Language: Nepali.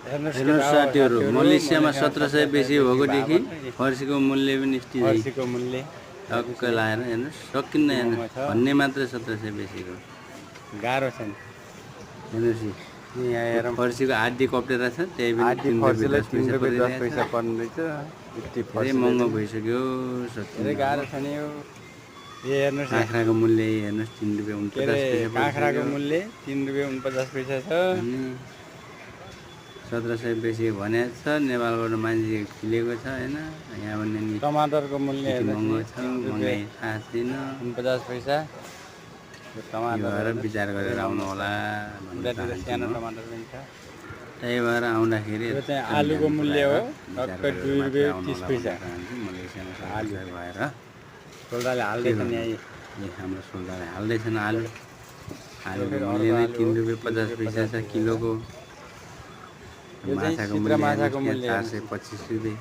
हेर्नुहोस् साथीहरू, मलेसियामा 1700 बेसी भएकोदेखि फर्सीको मूल्य पनि स्थिर फर्सीको मूल्य टक्क लाएर हेर्नुहोस्, सकिन्न हेर्नुहोस्, भन्ने मात्रै 1700 बेसीको गाह्रो छ नि। हेर्नुहोस्, यहाँ हेरौँ, फर्सीको आधी कप्टेर छ, त्यही पनि आधी फर्सीलाई 3 रुपियाँ 10 पैसा पर्ने रहेछ। धेरै महँगो भइसक्यो। धेरै गाह्रो छ नि यो। हेर्नुहोस्, काँक्राको मूल्य हेर्नुहोस्, 3 रुपियाँ 49 पैसा। काँक्राको मूल्य 3 रुपियाँ 49 पैसा छ। 1700 बेसी भनेको छ। नेपालबाट मान्छे खिलेको छ होइन। यहाँ भने नि टमाटरको मूल्य महँगो छ, महँगाइ थाहा छैन। 49 पैसा टमाटर विचार गरेर आउनु होला। सानो टमाटर पनि छ। त्यही भएर आउँदाखेरि आलुको मूल्य हो टक्कै 2 रुपियाँ 30 पैसा। आलु भएर सोल्डाले हाल्दैछन् यहाँ। हाम्रो सोल्डाले हाल्दैछन् आलु। आलुको मूल्य नै 3 रुपियाँ 50 पैसा छ किलोको। माछाको मूल्य 425 रुपियाँ।